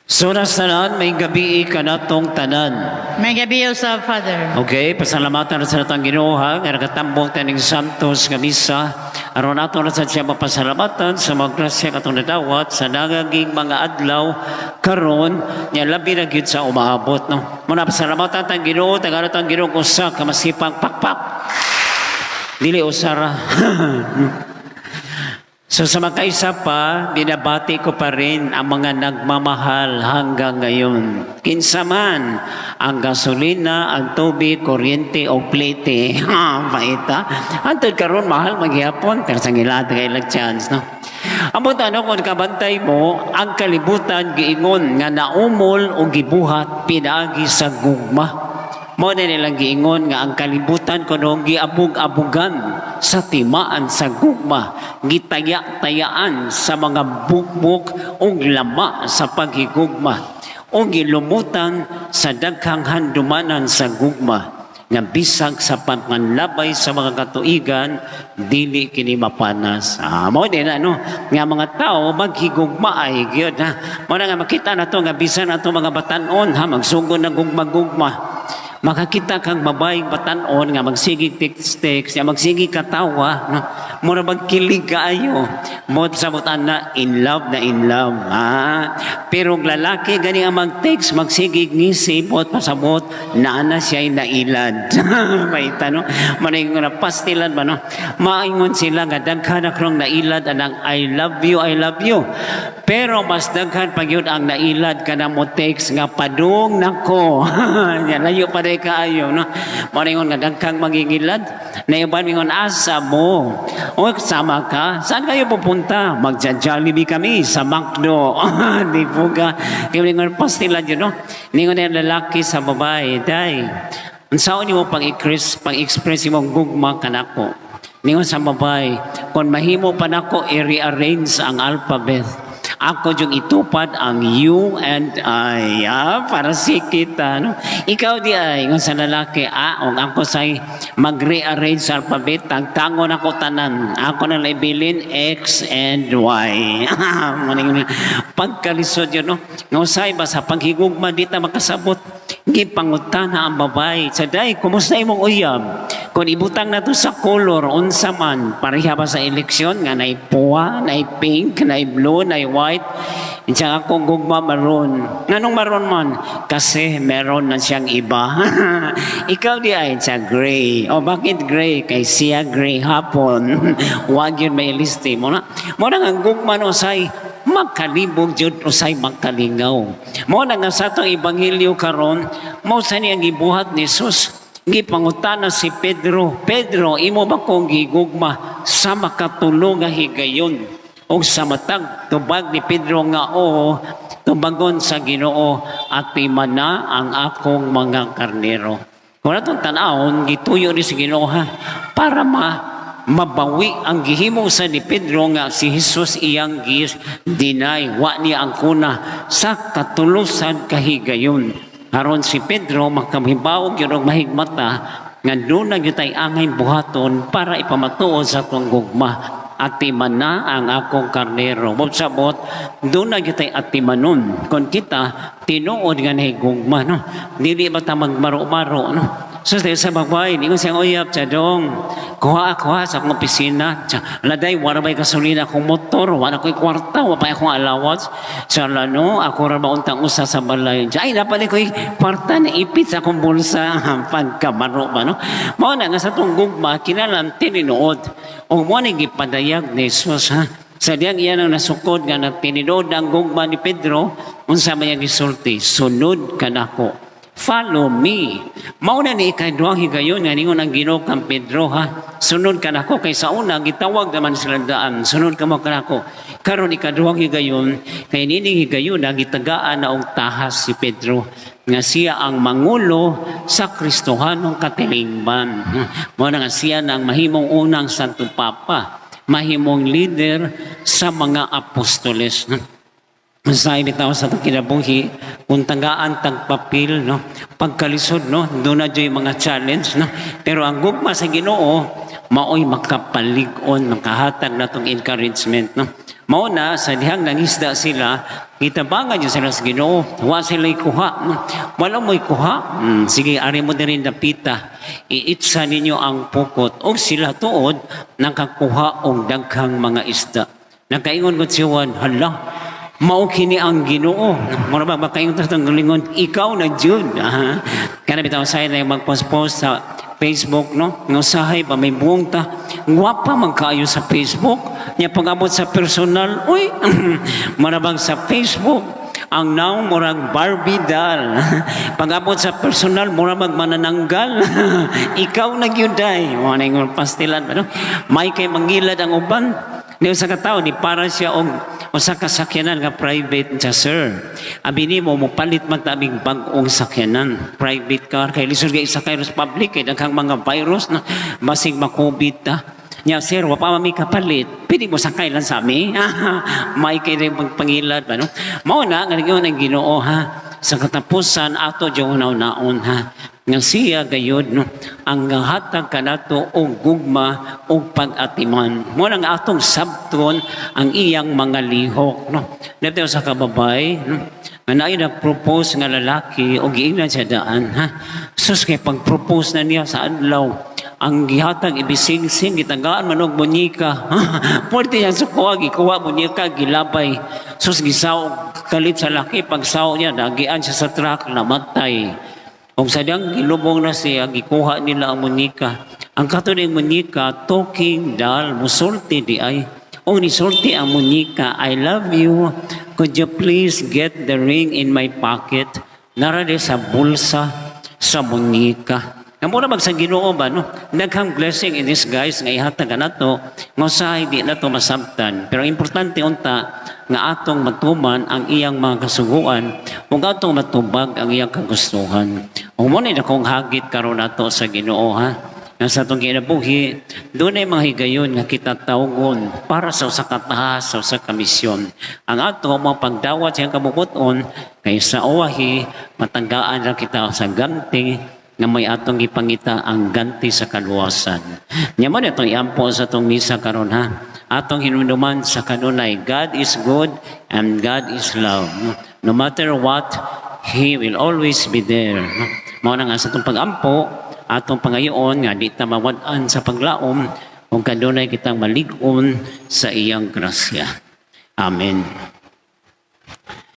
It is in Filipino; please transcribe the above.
So tanan, may gabi ka natong tanan. May gabi sa Father. Okay, pasalamatan sa natang Ginoo nga nakatambong taning Santos nga misa. Aron nato na sa siya mapasalamatan sa mga grasya katong nadawat sa nagaging mga adlaw karon nya labi na gyud sa umaabot no. Muna pasalamatan tang Ginoo, tagana tang Ginoo usa ka masipang pakpak. Dili usara. So sa makaisa pa, binabati ko pa rin ang mga nagmamahal hanggang ngayon. Kinsa man, ang gasolina, ang tubig, kuryente o plete. Paita. Antod karon mahal maghihapon, pero sa ngilad kay ilang chance, no? Ang tanong kung kabantay mo, ang kalibutan giingon nga naumol o gibuhat pinaagi sa gugma. Mo na nilang giingon nga ang kalibutan kuno giabug-abugan sa timaan sa gugma, gitaya-tayaan sa mga bukbuk o lama sa paghigugma, o gilumutan sa daghang handumanan sa gugma, nga bisag sa pagmanlabay sa mga katuigan, dili kini mapanas. Mo din ano, nga mga tao maghigugma ay gyud ha. Mo na nga makita nato nga bisan ato mga batan-on ha magsugod na gugma-gugma. Makakita kang babaeng batanon nga magsigig text nga magsigig katawa no mura magkilig kaayo mo sabutan na in love pero lalaki gani ang mag-text magsigig ngisi bot pasabot na siya nailad maita no maningon na pastilan ba no maingon sila nga daghan krong nailad anang I love you pero mas daghan pag yun ang nailad ka na mo text nga padung nako yan layo pa rin kaayo no maningon nga dagkang magingilad na iban mingon asa mo o sama ka saan kayo pupunta magja-Jollibee kami sa McDo di po ka kaya mingon pastila yun no ningon na lalaki sa babae day unsaon mo pang-express mong gugma kanako ningon sa babae kung mahimo pa nako i-rearrange ang alphabet ako yung itupad ang you and I. Para si kita. No? Ikaw di ay, ng sa lalaki, o ako say mag-rearrange sa alphabet, tagtangon ako tanan. Ako na labilin X and Y. Pagkalisod yun, no? Ng say ba sa paghigugma dito makasabot, gipangutan na ang babae. Saday, kumusta imong uyab? Kung ibutang na to sa color, unsa man, pareha ba sa eleksyon, nga na'y puwa, na'y pink, na'y blue, na'y white, siya akong gugma maroon. Nanong maroon man? Kasi meron na siyang iba. Ikaw di ay siya gray. O bakit gray? Kay siya gray hapon. Huwag yun may listi mo na. Mo na nga gugma no say, makalibog jud usay makalingaw. Mo na nga sa itong ebanghelyo karon, mo sa niyang gibuhat ni Jesus. Gipangutana si Pedro, imo ba kong gigugma sa makatulong nga higayon? O sa matag, tubag ni Pedro nga oo, tubagon sa Ginoo at pimana ang akong mga karnero. Kung natong tanawon, gituyo ni si Ginoo ha, para mabawi ang gihimo sa ni Pedro nga si Jesus iyang dinay, wa niya ang kuna sa katulusan kahigayon. Aron si Pedro makamhibaog yun ang mahigmata nga doon na yun angay buhaton para ipamatuod sa itong gugma at timana ang akong karnero. Sabot, doon na yun atimanon. Kung kita, tinuod nga na gugma. No? Dili ba ta magmaro-maro? No? So sa babae, hindi ko siyang uyap siya dong. Kuha sa akong opisina. Laday, wala ba'y gasolina akong motor. Wala ko'y kwarta. Wala pa akong allowance. So lano, ako rin mauntang usa sa balay. Ay, napali ko'y kwarta na ipit sa akong bulsa. Pagkamaro ba, no? Mao na nga sa itong gugma, kinalang tininuod. O mo na gipadayag ni Jesus, ha? Sa diyang iyan ang nasukod nga nagtininuod ang gugma ni Pedro, unsa man yung gisulti, sunod ka na ko. Follow me. Mauna ni ikaduang higayon nga ningon ang Ginoo kang Pedro ha. Sunod ka nako kay sa una gitawag naman sila daan. Sunod ka mo kanako. Karon ikaduang higayon kay nining higayon na gitagaan na og tahas si Pedro nga siya ang mangulo sa Kristohanong katilingban. Mao na nga siya nang mahimong unang Santo Papa, mahimong leader sa mga apostoles. Sa initaw sa itong kinabuhi, kung tagaan tagpapil, no? Pagkalisod, no? Doon na dyan mga challenge, no? Pero ang gugma sa Ginoo, maoy makapalig-on, makahatag na itong encouragement, no? Mauna, sa dihang nangisda sila, Gitabangan yun sila sa Ginoo. Wa sila ikuha. Wala mo ikuha. Sige, ari mo din dapita. Iitsa ninyo ang pukot. O sila tuod, nakakuha og daghang mga isda. Nakaingon ko siya, hala, mao kini ang Ginoo. Mura ba makaingon tatang galingon, ikaw na Jud. Kana bitaw say na magpost-post sa Facebook, no? Ng usahay pa may buong ta. Gwapa man kaayo sa Facebook. Nya pag-abot sa personal, uy, marabang sa Facebook. Ang naong murag Barbie doll. Pag-abot sa personal, murag manananggal. Ikaw na gyuday. Mga nang pastilan. No? May kay mangilad ang uban. Di sa katao, di para siya o sa kasakyanan nga private siya, sir. Abini mo, palit magtabing bag-ong sakyanan. Private car. Kaya lisod ka isa kayo sa public. Kaya daghang mga virus na basig makubit ta. Nya, sir, wapa mami kapalit. Pwede mo sakay lang sa amin. May kayo rin magpangilad. Ano? Mao na, nga ang Ginoo, ha? Sa katapusan, ato diyon naon ha? Nga siya gayod, no? Ang hatag ka nato o gugma o pag-atiman. Mo nang atong sabton ang iyang mga lihok, no? Dito sa kababay, no? Nga naay nag-propose nga lalaki o giingnan siya daan, ha? Sus, kay pag-propose na niya sa adlaw, ang gihatag ibising-sing, gitagaan manog munyika. Pwede yan sukuha, gikuha munyika, gilabay. Sus, gisaw, kalit sa laki, pagsaw niya, nagian siya sa truck, namatay. Kung sadyang gilubong na siya, gikuha nila ang munyika. Ang katuloy munyika, talking doll, musulti di ay. O nisulti ang munyika, I love you. Could you please get the ring in my pocket? Narade sa bulsa sa munyika. Ang muna mag sa Ginoo ba, no? Naghang blessing in this guys, nga ihatag na to, nga usahay di na to masabtan. Pero importante unta, nga atong matuman ang iyang mga kasuguan, kung atong matubag ang iyang kagustuhan. Kung muna na kong hagit karon nato sa Ginoo, ha? Nga sa itong kinabuhi, doon ay mga higayon nga kita tawgon para sa usa katahas, sa usa kamisyon. Ang ato mga pagdawat siyang kabubuton, kay sa owahi, matanggaan na kita sa ganti, nga may atong ipangita ang ganti sa kaluwasan. Nya mo itong iampo sa itong misa karon ha. Atong hinunuman sa kanunay, God is good and God is love. No matter what, He will always be there. Mao na nga sa itong pag-ampo, atong pangayoon nga di ta mawad-an sa paglaom kung kanunay kitang malig-on sa iyang grasya. Amen.